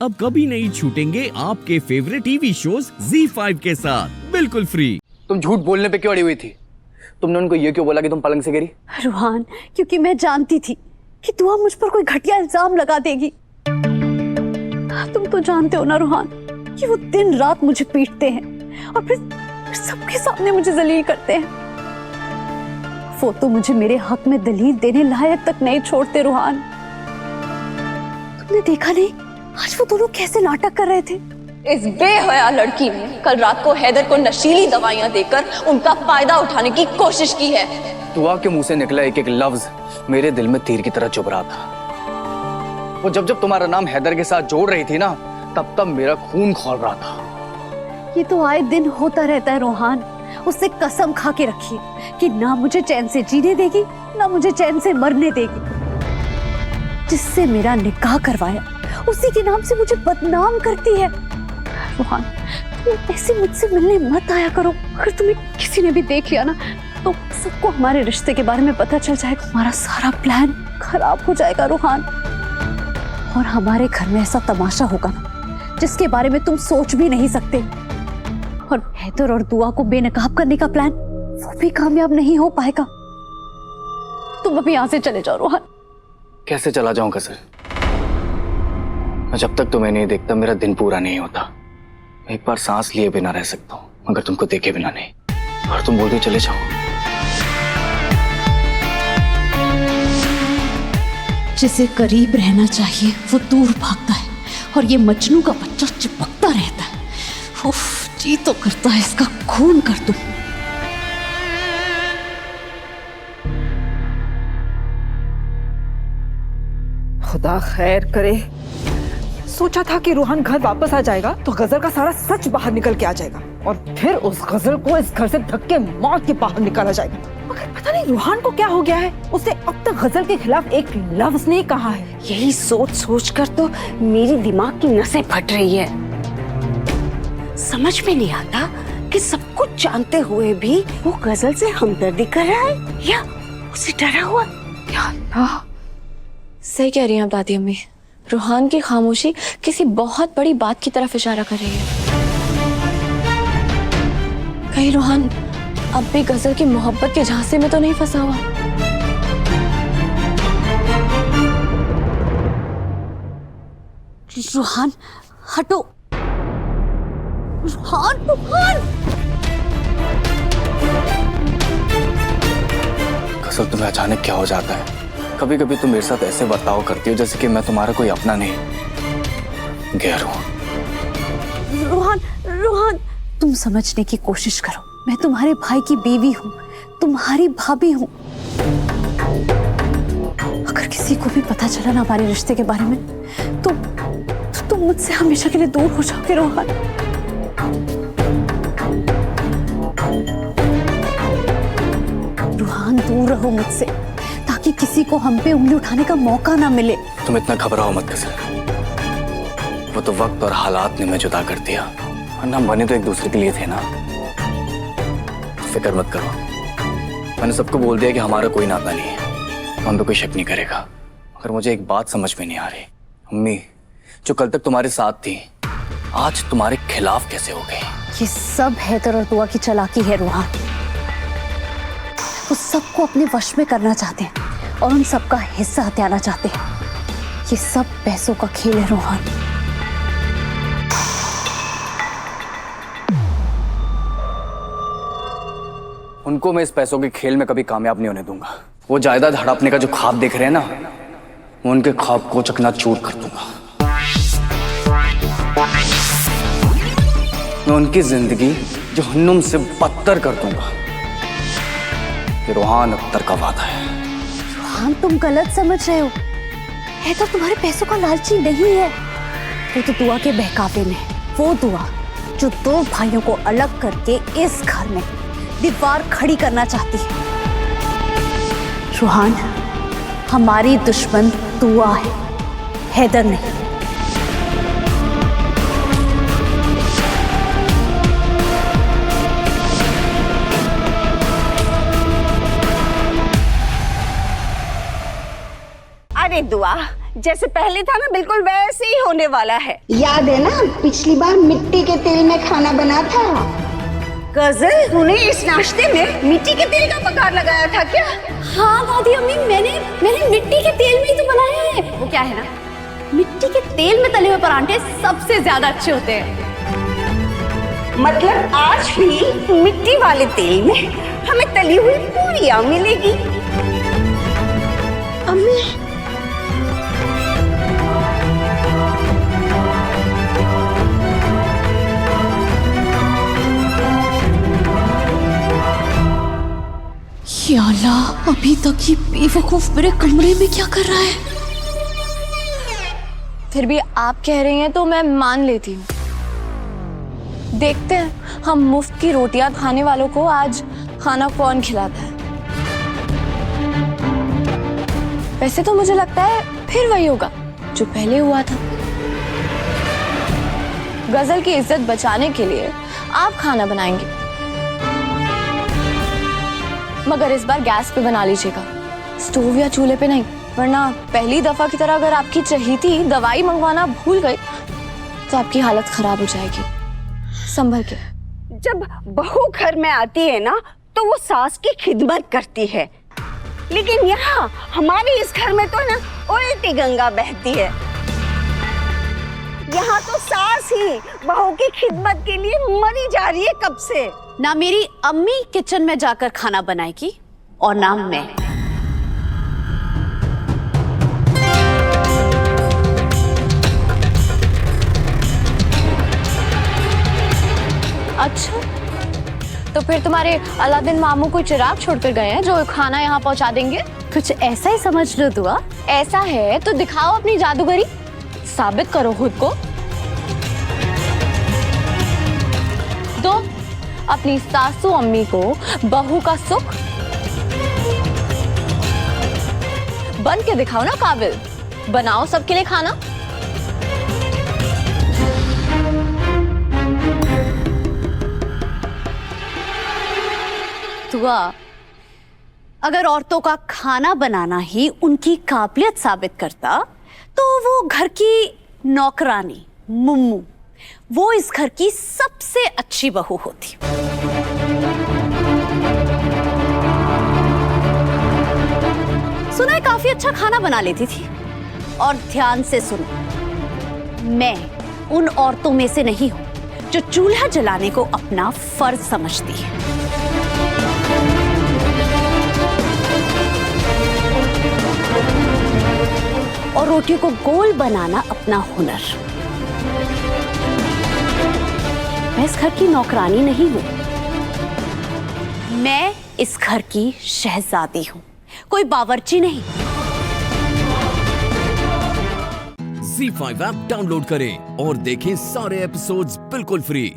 अब कभी नहीं छूटेंगे आपके फेवरेट टीवी शोज ZEE5 के साथ बिल्कुल फ्री। तुम झूठ बोलने पे क्यों अड़ी हुई थी? तुमने उनको ये क्यों बोला कि तुम पलंग से गिरी? रूहान, क्योंकि मैं जानती थी कि दुआ मुझ पर कोई घटिया इल्जाम लगा देगी। तुम तो जानते हो ना रूहान कि वो दिन रात मुझे पीटते हैं और फिर सबके सामने मुझे जलील करते हैं। वो तो मुझे मेरे हक में दलील देने लायक तक नहीं छोड़ते। रूहान, तुमने देखा नहीं आज वो दोनों कैसे नाटक कर रहे थे? इस बेहया लड़की ने कल रात को हैदर को नशीली दवाइयां देकर उनका फायदा उठाने की कोशिश की है। दुआ के मुंह से निकला एक एक लफ्ज मेरे दिल में तीर की तरह चुभ रहा था। वो जब जब तुम्हारा नाम हैदर के साथ जोड़ रही थी ना, तब तब मेरा खून खौल रहा था। ये तो आए दिन होता रहता है रूहान। उससे कसम खा के रखिए कि ना मुझे चैन से जीने देगी ना मुझे चैन से मरने देगी। जिससे मेरा निकाह करवाया उसी के नाम से मुझे बदनाम करती है। रूहान, तुम ऐसे मुझसे मिलने मत आया करो। अगर तुम्हें किसी ने भी देख लिया ना तो सबको हमारे रिश्ते के बारे में पता चल जाएगा। हमारा सारा प्लान खराब हो जाएगा रूहान, और हमारे घर में ऐसा तमाशा होगा ना जिसके बारे में तुम सोच भी नहीं सकते। और हैदर और दुआ को बेनकाब करने का प्लान वो भी कामयाब नहीं हो पाएगा। तुम अभी यहाँ से चले जाओ रूहान। कैसे चला जाऊं कसर? जब तक तुम्हें नहीं देखता मेरा दिन पूरा नहीं होता। मैं एक बार सांस लिए बिना रह सकता हूँ मगर तुमको देखे बिना नहीं। और तुम बोलते चले जाओ। जिसे करीब रहना चाहिए वो दूर भागता है, और ये मजनू का बच्चा चिपकता रहता है। उफ, जी तो करता है इसका खून कर दूं। खुदा खैर करे। सोचा था कि रूहान घर वापस आ जाएगा तो गजल का सारा सच बाहर निकल के आ जाएगा और फिर उस गजल को इस घर से धक्के मार के बाहर निकाला जाएगा। मगर पता नहीं रूहान को क्या हो गया है। उसने अब तक गजल के खिलाफ एक लफ्ज नहीं कहा है। यही सोच सोच कर तो मेरी दिमाग की नसें फट रही है। समझ में नहीं आता कि सब कुछ जानते हुए भी वो गजल से हमदर्दी कर रहा है या उसे डरा हुआ। सही कह रही हैं आप दादी अम्मी। रूहान की खामोशी किसी बहुत बड़ी बात की तरफ इशारा कर रही है। कहीं रूहान अब भी गजल की मोहब्बत के झांसे में तो नहीं फंसा हुआ? रूहान हटो। रूहान, रूहान। कसर, तुम्हें अचानक क्या हो जाता है? कभी कभी तुम मेरे साथ ऐसे बर्ताव करती हो जैसे कि मैं तुम्हारा कोई अपना नहीं गैर हूं। रूहान, रूहान, तुम समझने की कोशिश करो। मैं तुम्हारे भाई की बीवी हूँ, तुम्हारी भाभी हूँ। अगर किसी को भी पता चला ना हमारे रिश्ते के बारे में तो तुम मुझसे हमेशा के लिए दूर हो जाओगे रूहान। रूहान, दूर रहो मुझसे ताकि किसी को हम पे उंगली उठाने का मौका ना मिले। तुम इतना घबराओ मत कसर। वो तो वक्त और हालात ने मैं जुदा कर दिया, वरना हम बने तो एक दूसरे के लिए थे ना। फिक्र मत करो, मैंने सबको बोल दिया कि हमारा कोई नाता नहीं है। हम पे कोई शक नहीं करेगा। मगर मुझे एक बात समझ में नहीं आ रही, अम्मी जो कल तक तुम्हारे साथ थी आज तुम्हारे खिलाफ कैसे हो गई? ये सब हैदर और दुआ की चालाकी है रूहान। वो सबको अपने वश में करना चाहते हैं और उन सबका हिस्सा हथियाना चाहते हैं। ये सब पैसों का खेल है रूहान। उनको मैं इस पैसों के खेल में कभी कामयाब नहीं होने दूंगा। वो जायदाद हड़पने का जो ख्वाब देख रहे हैं ना, मैं उनके ख्वाब को चकनाचूर कर दूंगा। मैं उनकी जिंदगी जहन्नुम से बदतर कर दूंगा। ये रूहान अख्तर का वादा है। रूहान, तुम गलत समझ रहे हो। हैदर तुम्हारे पैसों का लालची नहीं है। वो तो दुआ के बहकावे में। वो दुआ जो दो भाइयों को अलग करके इस घर में दीवार खड़ी करना चाहती है। रूहान, हमारी दुश्मन दुआ है, हैदर नहीं। अरे दुआ, जैसे पहले था ना, बिल्कुल वैसे ही होने वाला है। याद है ना पिछली बार मिट्टी के तेल में खाना बना था? गजल, तूने इस नाश्ते में मिट्टी के तेल का बघार लगाया था क्या? हाँ दादी अम्मी, मैंने मिट्टी के तेल में ही तो बनाया है। वो क्या है ना, मिट्टी के तेल में तले हुए परांठे सबसे ज्यादा अच्छे होते हैं। मतलब आज भी मिट्टी वाले तेल में हमें तली हुई पूरियां मिलेगी। अम्मी या अल्लाह, अभी तक ये बेवकूफ मेरे कमरे में क्या कर रहा है? फिर भी आप कह रही हैं तो मैं मान लेती हूँ। देखते हैं हम मुफ्त की रोटियां खाने वालों को आज खाना कौन खिलाता है। वैसे तो मुझे लगता है फिर वही होगा जो पहले हुआ था। गजल की इज्जत बचाने के लिए आप खाना बनाएंगे, मगर इस बार गैस पे बना लीजिएगा, स्टोव या चूल्हे पे नहीं, वरना पहली दफा की तरह अगर आपकी चहीती दवाई मंगवाना भूल गई तो आपकी हालत खराब हो जाएगी। संभल के। जब बहू घर में आती है ना तो वो सास की खिदमत करती है, लेकिन यहाँ हमारे इस घर में तो ना उल्टी गंगा बहती है। यहाँ तो सास ही बहू की खिदमत के लिए मरी जा रही है कब से। ना मेरी अम्मी किचन में जाकर खाना बनाएगी और ना मैं। अच्छा, तो फिर तुम्हारे अलादीन मामू कोई चिराग छोड़कर गए हैं जो खाना यहाँ पहुँचा देंगे? कुछ ऐसा ही समझ लो दुआ। ऐसा है तो दिखाओ अपनी जादूगरी, साबित करो खुद को। दो अपनी सासू अम्मी को बहू का सुख, बन के दिखाओ ना काबिल, बनाओ सबके लिए खाना। दुआ, अगर औरतों का खाना बनाना ही उनकी काबिलियत साबित करता तो वो घर की नौकरानी मुम्मू, वो इस घर की सबसे अच्छी बहू होती। सुना है काफी अच्छा खाना बना लेती थी। और ध्यान से सुनो, मैं उन औरतों में से नहीं हूं जो चूल्हा जलाने को अपना फर्ज समझती है। और रोटियों को गोल बनाना अपना हुनर। मैं इस घर की नौकरानी नहीं हूं, मैं इस घर की शहजादी हूं, कोई बावर्ची नहीं। Z5 ऐप डाउनलोड करें और देखें सारे एपिसोड्स बिल्कुल फ्री।